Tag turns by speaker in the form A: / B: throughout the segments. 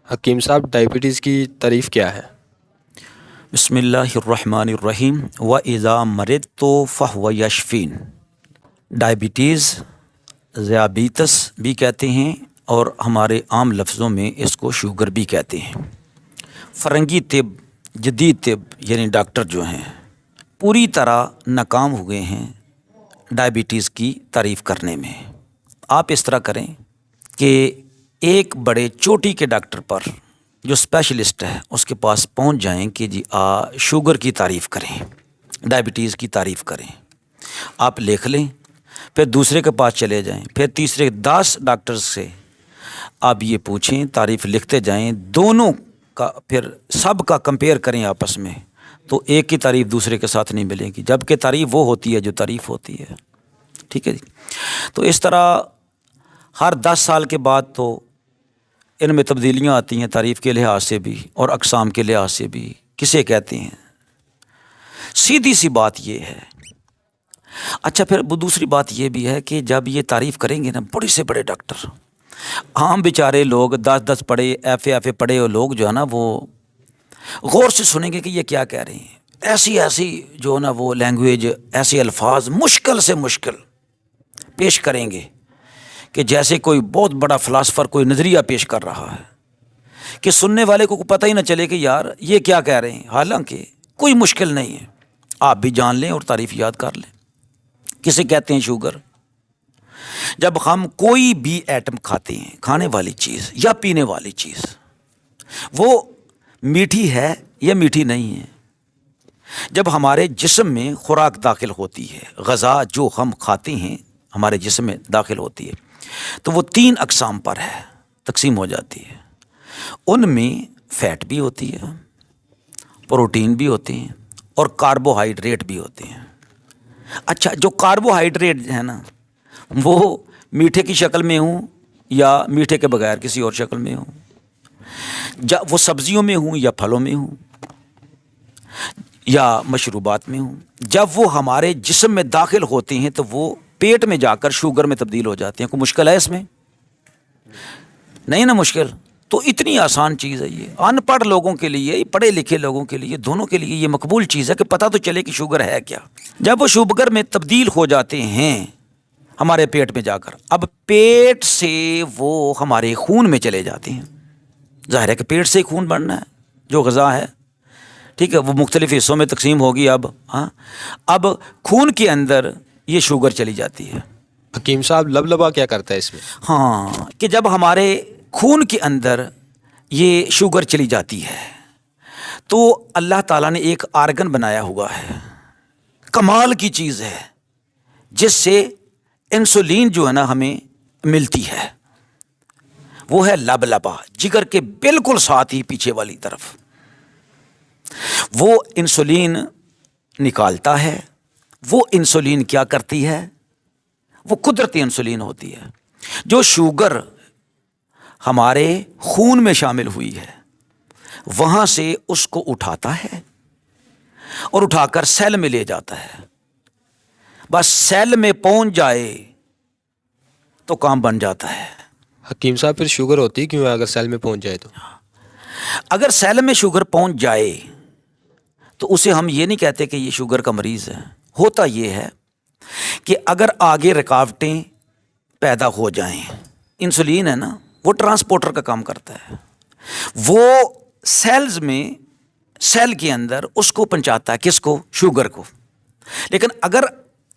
A: حکیم صاحب، ڈائبٹیز کی تعریف کیا ہے؟
B: بسم اللہ الرحمن الرحیم وَإِذَا مَرِضْتُ فَهُوَ يَشْفِينِ۔ ڈائبٹیز ذیابیطس بھی کہتے ہیں اور ہمارے عام لفظوں میں اس کو شوگر بھی کہتے ہیں۔ فرنگی طب، جدید طب یعنی ڈاکٹر جو ہیں پوری طرح ناکام ہوئے ہیں ڈائبٹیز کی تعریف کرنے میں۔ آپ اس طرح کریں کہ ایک بڑے چوٹی کے ڈاکٹر پر جو اسپیشلسٹ ہے اس کے پاس پہنچ جائیں کہ جی شوگر کی تعریف کریں، ڈائبٹیز کی تعریف کریں۔ آپ لکھ لیں، پھر دوسرے کے پاس چلے جائیں، پھر تیسرے 10 ڈاکٹرز سے آپ یہ پوچھیں، تعریف لکھتے جائیں، دونوں کا پھر سب کا کمپیئر کریں آپس میں، تو ایک کی تعریف دوسرے کے ساتھ نہیں ملے گی، جبکہ تعریف وہ ہوتی ہے جو تعریف ہوتی ہے۔ ٹھیک ہے جی۔ تو اس طرح ہر 10 سال کے بعد تو ان میں تبدیلیاں آتی ہیں، تعریف کے لحاظ سے بھی اور اقسام کے لحاظ سے بھی، کسے کہتے ہیں۔ سیدھی سی بات یہ ہے۔ اچھا، پھر دوسری بات یہ بھی ہے کہ جب یہ تعریف کریں گے نا بڑے سے بڑے ڈاکٹر، عام بیچارے لوگ 10 پڑھے ایف اے پڑھے ہوئے لوگ جو ہے نا وہ غور سے سنیں گے کہ یہ کیا کہہ رہے ہیں۔ ایسی جو ہے نا وہ لینگویج، ایسے الفاظ مشکل سے مشکل پیش کریں گے کہ جیسے کوئی بہت بڑا فلاسفر کوئی نظریہ پیش کر رہا ہے، کہ سننے والے کو پتہ ہی نہ چلے کہ یار یہ کیا کہہ رہے ہیں، حالانکہ کوئی مشکل نہیں ہے۔ آپ بھی جان لیں اور تعریف یاد کر لیں۔ کسے کہتے ہیں شوگر؟ جب ہم کوئی بھی ایٹم کھاتے ہیں، کھانے والی چیز یا پینے والی چیز، وہ میٹھی ہے یا میٹھی نہیں ہے، جب ہمارے جسم میں خوراک داخل ہوتی ہے، غذا جو ہم کھاتے ہیں ہمارے جسم میں داخل ہوتی ہے، تو وہ 3 اقسام پر ہے، تقسیم ہو جاتی ہے۔ ان میں فیٹ بھی ہوتی ہے، پروٹین بھی ہوتے ہیں اور کاربوہائیڈریٹ بھی ہوتے ہیں۔ اچھا، جو کاربوہائیڈریٹ ہے نا وہ میٹھے کی شکل میں ہوں یا میٹھے کے بغیر کسی اور شکل میں ہوں، وہ سبزیوں میں ہوں یا پھلوں میں ہوں یا مشروبات میں ہوں، جب وہ ہمارے جسم میں داخل ہوتے ہیں تو وہ پیٹ میں جا کر شوگر میں تبدیل ہو جاتے ہیں۔ کوئی مشکل ہے اس میں؟ نہیں نا مشکل۔ تو اتنی آسان چیز ہے یہ، ان پڑھ لوگوں کے لیے، پڑھے لکھے لوگوں کے لیے، دونوں کے لیے یہ مقبول چیز ہے کہ پتہ تو چلے کہ شوگر ہے کیا۔ جب وہ شوگر میں تبدیل ہو جاتے ہیں ہمارے پیٹ میں جا کر، اب پیٹ سے وہ ہمارے خون میں چلے جاتے ہیں۔ ظاہر ہے کہ پیٹ سے ہی خون بننا ہے جو غذا ہے، ٹھیک ہے، وہ مختلف حصوں میں تقسیم ہوگی۔ اب خون کے اندر یہ شوگر چلی جاتی ہے۔
A: حکیم صاحب، لبلبا کیا کرتا ہے اس میں؟
B: ہاں، کہ جب ہمارے خون کے اندر یہ شوگر چلی جاتی ہے تو اللہ تعالیٰ نے ایک آرگن بنایا ہوا ہے، کمال کی چیز ہے، جس سے انسولین جو ہے نا ہمیں ملتی ہے، وہ ہے لبلبا، جگر کے بالکل ساتھ ہی پیچھے والی طرف۔ وہ انسولین نکالتا ہے۔ وہ انسولین کیا کرتی ہے؟ وہ قدرتی انسولین ہوتی ہے جو شوگر ہمارے خون میں شامل ہوئی ہے وہاں سے اس کو اٹھاتا ہے اور اٹھا کر سیل میں لے جاتا ہے۔ بس سیل میں پہنچ جائے تو کام بن جاتا ہے۔
A: حکیم صاحب، پھر شوگر ہوتی کیوں ہے اگر سیل میں پہنچ جائے تو؟
B: اگر سیل میں شوگر پہنچ جائے تو اسے ہم یہ نہیں کہتے کہ یہ شوگر کا مریض ہے۔ ہوتا یہ ہے کہ اگر آگے رکاوٹیں پیدا ہو جائیں، انسولین ہے نا وہ ٹرانسپورٹر کا کام کرتا ہے، وہ سیلز میں سیل کے اندر اس کو پہنچاتا ہے، کس کو؟ شوگر کو۔ لیکن اگر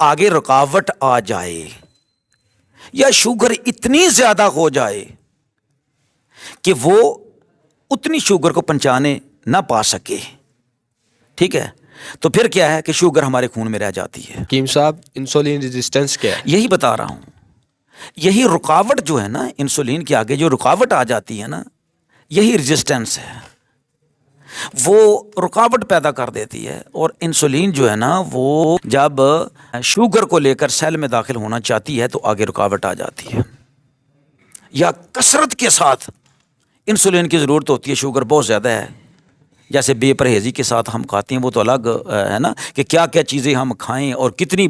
B: آگے رکاوٹ آ جائے یا شوگر اتنی زیادہ ہو جائے کہ وہ اتنی شوگر کو پہنچانے نہ پا سکے، ٹھیک ہے، تو پھر کیا ہے کہ شوگر ہمارے خون میں رہ جاتی ہے۔
A: حکیم صاحب، انسولین ریزسٹنس کیا ہے؟
B: یہی بتا رہا ہوں، یہی رکاوٹ جو ہے نا انسولین کے آگے جو رکاوٹ آ جاتی ہے نا، یہی ریزسٹنس ہے، وہ رکاوٹ پیدا کر دیتی ہے۔ اور انسولین جو ہے نا وہ جب شوگر کو لے کر سیل میں داخل ہونا چاہتی ہے تو آگے رکاوٹ آ جاتی ہے، یا کثرت کے ساتھ انسولین کی ضرورت ہوتی ہے، شوگر بہت زیادہ ہے، جیسے بے پرہیزی کے ساتھ ہم کھاتے ہیں، وہ تو الگ ہے نا کہ کیا کیا چیزیں ہم کھائیں اور کتنی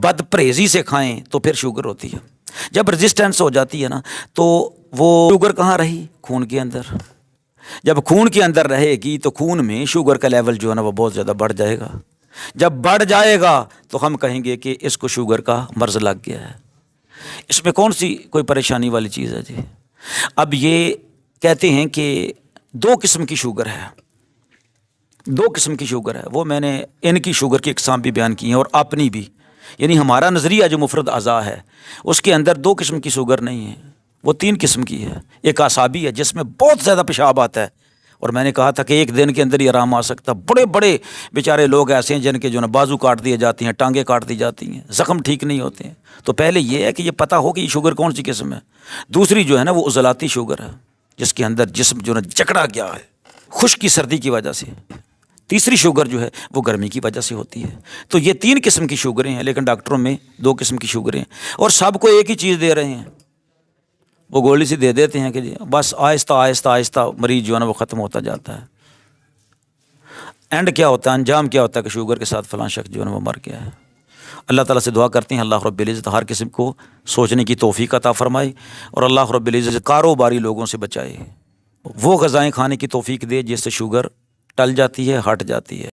B: بد پرہیزی سے کھائیں تو پھر شوگر ہوتی ہے۔ جب رزسٹنس ہو جاتی ہے نا تو وہ شوگر کہاں رہی؟ خون کے اندر. جب خون کے اندر رہے گی تو خون میں شوگر کا لیول جو ہے نا وہ بہت زیادہ بڑھ جائے گا. جب بڑھ جائے گا تو ہم کہیں گے کہ اس کو شوگر کا مرض لگ گیا ہے. اس میں کون سی کوئی پریشانی والی چیز ہے جی؟ اب یہ کہتے ہیں کہ 2 قسم کی شوگر ہے. 2 قسم کی شوگر ہے. وہ میں نے ان کی شوگر کی اقسام بھی بیان کی ہیں اور اپنی بھی. یعنی ہمارا نظریہ جو مفرد اعضاء ہے اس کے اندر 2 قسم کی شوگر نہیں ہے، وہ 3 قسم کی ہے. ایک اعصابی ہے جس میں بہت زیادہ پیشاب آتا ہے، اور میں نے کہا تھا کہ ایک دن کے اندر ہی آرام آ سکتا. بڑے بڑے بیچارے لوگ ایسے ہیں جن کے جو نا بازو کاٹ دیے جاتی ہیں، ٹانگیں کاٹ دی جاتی ہیں، زخم ٹھیک نہیں ہوتے ہیں. تو پہلے یہ ہے کہ یہ پتہ ہو کہ یہ شوگر کون سی قسم ہے. دوسری جو ہے نا وہ عضلاتی شوگر ہے جس کے اندر جسم جو نا جکڑا گیا ہے خشکی سردی کی وجہ سے. تیسری شوگر جو ہے وہ گرمی کی وجہ سے ہوتی ہے. تو یہ 3 قسم کی شوگریں ہیں، لیکن ڈاکٹروں میں 2 قسم کی شوگریں ہیں، اور سب کو ایک ہی چیز دے رہے ہیں. وہ گولی سی دے دیتے ہیں کہ جی بس آہستہ آہستہ آہستہ مریض جو ہے نا وہ ختم ہوتا جاتا ہے. اینڈ کیا ہوتا ہے، انجام کیا ہوتا ہے کہ شوگر کے ساتھ فلاں شخص جو ہے نا وہ مر گیا ہے. اللہ تعالیٰ سے دعا کرتے ہیں اللہ رب العزت ہر قسم کو سوچنے کی توفیق عطا فرمائے، اور اللہ رب العزت کاروباری لوگوں سے بچائے. وہ غذائیں کھانے کی توفیق دے جس سے شوگر ٹل جاتی ہے، ہٹ جاتی ہے.